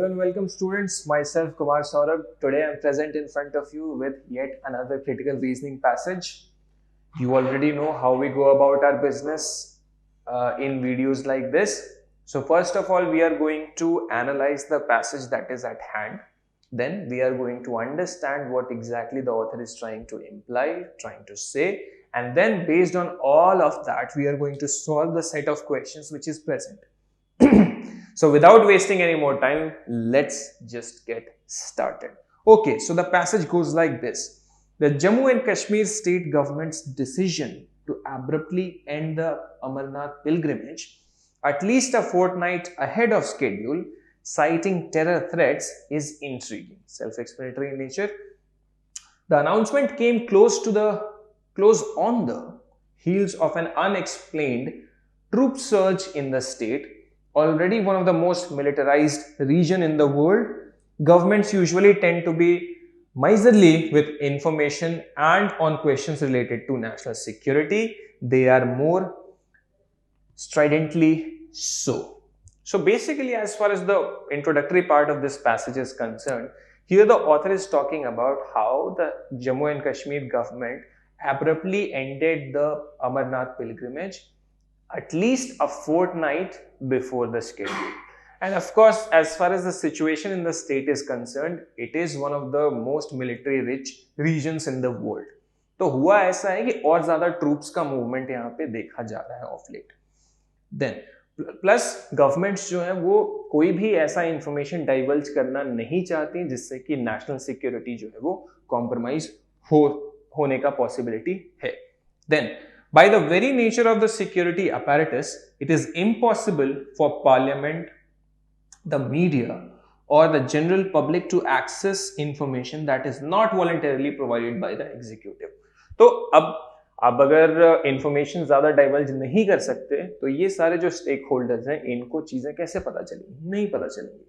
and welcome students. Myself Kumar Saurabh. Today I am present in front of you with yet another critical reasoning passage. You already know how we go about our business in videos like this. So first of all, we are going to analyze the passage that is at hand. Then we are going to understand what exactly the author is trying to imply, trying to say. And then based on all of that, we are going to solve the set of questions which is present. So without wasting any more time, let's just get started. Okay, so the passage goes like this. The Jammu and Kashmir state government's decision to abruptly end the Amarnath pilgrimage at least a fortnight ahead of schedule, citing terror threats, is intriguing. Self-explanatory in nature. The announcement came close on the heels of an unexplained troop surge in the state. Already one of the most militarized region in the world, governments usually tend to be miserly with information, and on questions related to national security, they are more stridently so. So basically, as far as the introductory part of this passage is concerned, here the author is talking about how the Jammu and Kashmir government abruptly ended the Amarnath pilgrimage at least a fortnight before the schedule. And of course, as far as the situation in the state is concerned, it is one of the most military rich regions in the world. तो हुआ ऐसा है कि और ज्यादा troops का movement यहाँ पे देखा जा रहा है of late. Then plus governments जो है वो कोई भी ऐसा इंफॉर्मेशन डाइवर्ज करना नहीं चाहती जिससे कि नेशनल सिक्योरिटी जो है वो कॉम्प्रोमाइज होने का पॉसिबिलिटी है. Then by the very nature of the security apparatus, it is impossible for parliament, the media, or the general public to access information that is not voluntarily provided by the executive. तो अब अगर information ज्यादा diverge नहीं कर सकते तो ये सारे जो स्टेक होल्डर्स हैं इनको चीजें कैसे पता चलेंगी? नहीं पता चलेंगी.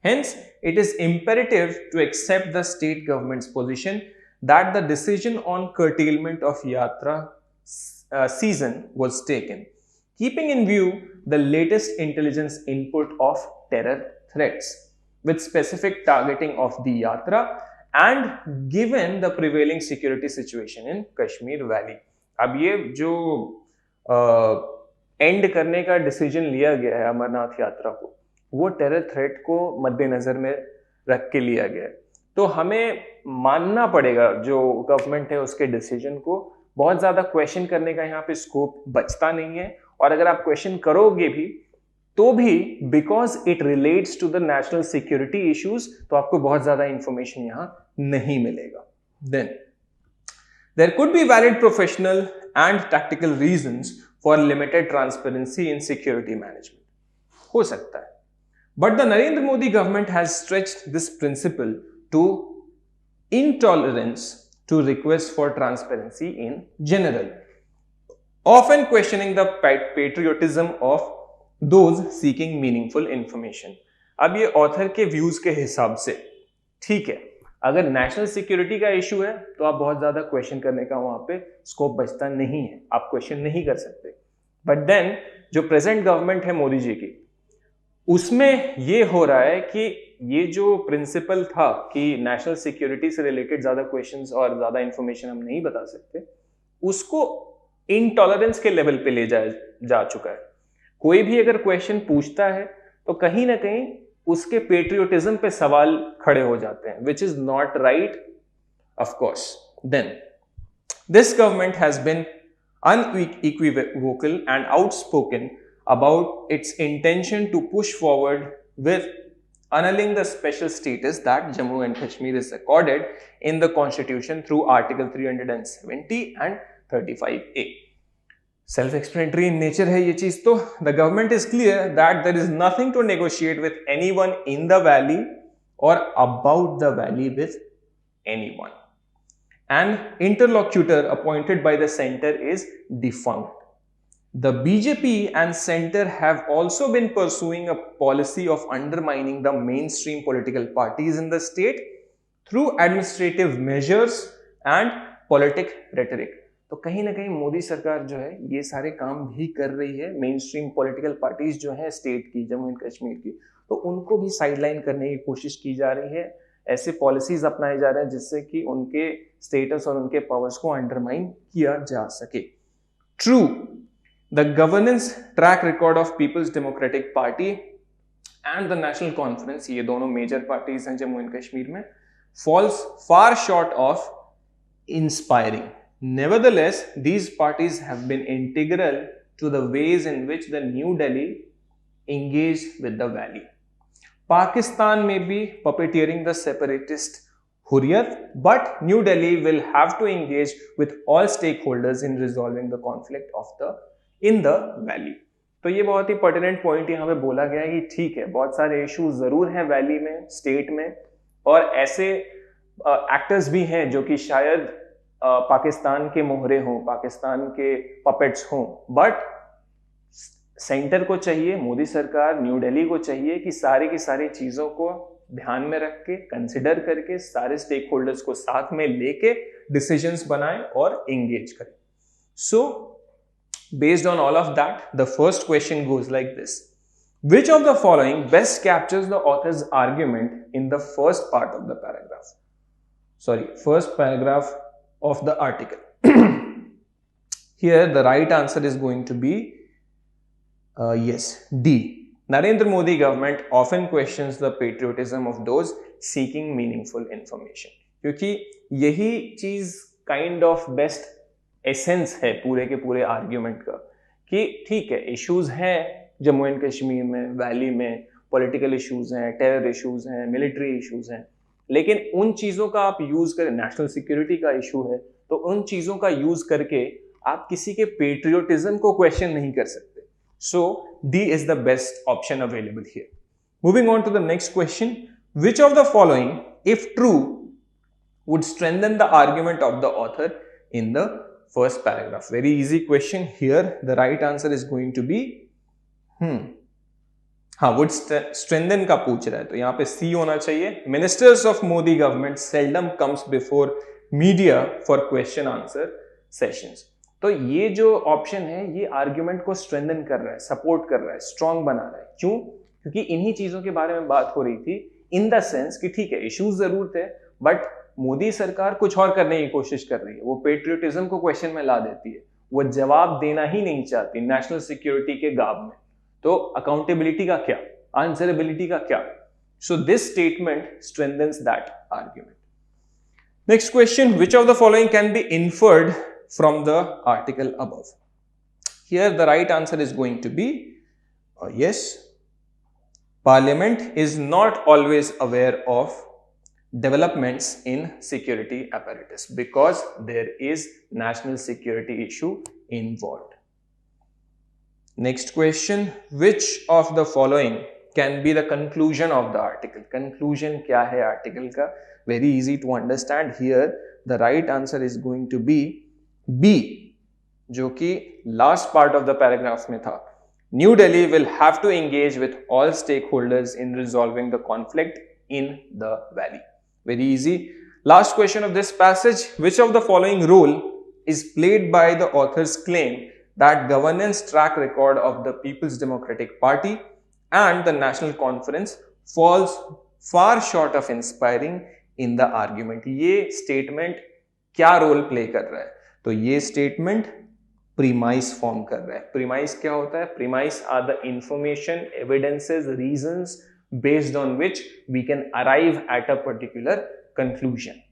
Hence, it is imperative to accept the state government's position that the decision on curtailment of yatra season was taken, keeping in view the latest intelligence input of terror threats with specific targeting of the yatra and given the prevailing security situation in Kashmir Valley. अब ये जो and करने का decision लिया गया है अमरनाथ यात्रा को, वो टेरर थ्रेट को मद्देनजर में रख के लिया गया है. तो हमें मानना पड़ेगा जो गवर्नमेंट है उसके डिसीजन को. बहुत ज्यादा क्वेश्चन करने का यहाँ पे स्कोप बचता नहीं है, और अगर आप क्वेश्चन करोगे भी तो भी because it relates to the national security issues तो आपको बहुत ज्यादा इंफॉर्मेशन यहाँ नहीं मिलेगा. Then there could be valid professional and tactical reasons for limited transparency in security management. हो सकता है, but the Narendra Modi government has stretched this principle to intolerance to requests for transparency in general, often questioning the patriotism of those seeking meaningful information. अब ये author के views के हिसाब से ठीक है, अगर नेशनल सिक्योरिटी का इशू है तो आप बहुत ज्यादा क्वेश्चन करने का वहां पे स्कोप बचता नहीं है, आप क्वेश्चन नहीं कर सकते. बट देन जो प्रेजेंट गवर्नमेंट है मोदी जी की, उसमें ये हो रहा है कि ये जो प्रिंसिपल था कि नेशनल सिक्योरिटी से रिलेटेड ज्यादा क्वेश्चंस और ज्यादा इंफॉर्मेशन हम नहीं बता सकते, उसको इनटॉलरेंस के लेवल पे ले जा चुका है. कोई भी अगर क्वेश्चन पूछता है तो कहीं ना कहीं उसके पेट्रियोटिज्म पे सवाल खड़े हो जाते हैं, which is not right of course. Then this government has been unequivocal and outspoken about its intention to push forward with annulling the special status that Jammu and Kashmir is accorded in the constitution through article 370 and 35A. Self-explanatory in nature है ये चीज. तो the government is clear that there is nothing to negotiate with anyone in the valley or about the valley with anyone. An interlocutor appointed by the center is defunct. The BJP and center have also been pursuing a policy of undermining the mainstream political parties in the state through administrative measures and politic rhetoric. तो कहीं ना कहीं मोदी सरकार जो है ये सारे काम भी कर रही है. मेन स्ट्रीम पॉलिटिकल पार्टीज जो है स्टेट की, जम्मू एंड कश्मीर की, तो उनको भी साइडलाइन करने की कोशिश की जा रही है। ऐसे पॉलिसीज अपनाए जा रहे हैं जिससे कि उनके स्टेटस और उनके पावर्स को अंडरमाइन किया जा सके। True, the governance track record of People's Democratic Party and the National Conference, ये दोनों मेजर पार्टीज हैं जम्मू एंड कश्मीर में, falls far short of inspiring. Nevertheless, these parties have been integral to the ways in which the New Delhi engaged with the valley. Pakistan may be puppeteering the separatist Hurriyat, but New Delhi will have to engage with all stakeholders in resolving the conflict in the valley. तो ये बहुत ही pertinent point यहाँ पे बोला गया है कि ठीक है, बहुत सारे इश्यूज जरूर हैं वैली में, स्टेट में, और ऐसे एक्टर्स भी हैं जो कि शायद पाकिस्तान के मोहरे हों, पाकिस्तान के पपेट्स हों, बट सेंटर को चाहिए, मोदी सरकार, न्यू दिल्ली को चाहिए कि सारी की सारी चीजों को ध्यान में रख के, कंसिडर करके, सारे स्टेक होल्डर्स को साथ में लेके डिसीजंस बनाएं और एंगेज करें। सो based on all of that, the first question goes like this: which of the following best captures the author's argument in the first part of the paragraph? First paragraph of the article. Here the right answer is going to be yes, D. Narendra Modi government often questions the patriotism of those seeking meaningful information. क्योंकि यही चीज kind of best essence है पूरे के पूरे argument का, कि ठीक है, इश्यूज हैं जम्मू एंड कश्मीर में, वैली में, पॉलिटिकल इश्यूज हैं, टेरर इश्यूज हैं, मिलिट्री इश्यूज हैं, लेकिन उन चीजों का आप यूज करें, नेशनल सिक्योरिटी का इशू है, तो उन चीजों का यूज करके आप किसी के पेट्रियोटिज्म को क्वेश्चन नहीं कर सकते। So D is the best option available here. Moving on to the next question, which of the following if true would strengthen the argument of the author in the first paragraph? Very easy question here. The right answer is going to be would strengthen का पूछ रहा है, तो यहाँ पे C होना चाहिए। Ministers of Modi government seldom comes before media for question answer sessions. तो ये जो ऑप्शन है ये आर्ग्यूमेंट को स्ट्रेंथन कर रहा है, सपोर्ट कर रहा है, स्ट्रॉन्ग बना रहा है। क्यों? क्योंकि इन्हीं चीजों के बारे में बात हो रही थी, इन द सेंस कि ठीक है, इश्यूज जरूर थे, बट मोदी सरकार कुछ और करने की कोशिश कर रही है, वो पेट्रियोटिज्म को क्वेश्चन में ला देती है, वो जवाब देना ही नहीं चाहती नेशनल सिक्योरिटी के गाब में, तो अकाउंटेबिलिटी का क्या, आंसरेबिलिटी का क्या? So this statement strengthens that argument. Next question, which of the following can be inferred from the article above? Here the right answer is going to be yes, Parliament is not always aware of developments in security apparatus because there is national security issue involved. Next question, which of the following can be the conclusion of the article? Conclusion क्या है article का? Very easy to understand. Here the right answer is going to be B, जो कि last part of the paragraph में था. New Delhi will have to engage with all stakeholders in resolving the conflict in the valley. Very easy. Last question of this passage, which of the following role is played by the author's claim that governance track record of the People's Democratic Party and the National Conference falls far short of inspiring in the argument? ये statement क्या role play कर रहा है? तो ये statement premise form कर रहा है। Premise क्या होता है? Premise are the information, evidences, reasons based on which we can arrive at a particular conclusion.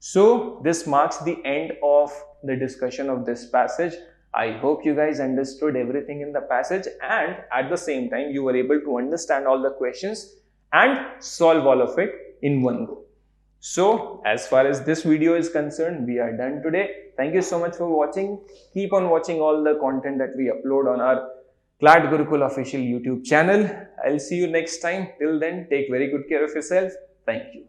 So this marks the end of the discussion of this passage. I hope you guys understood everything in the passage and at the same time you were able to understand all the questions and solve all of it in one go. So as far as this video is concerned, we are done today. Thank you so much for watching. Keep on watching all the content that we upload on our CLAT Gurukul official YouTube channel. I'll see you next time. Till then, take very good care of yourself. Thank you.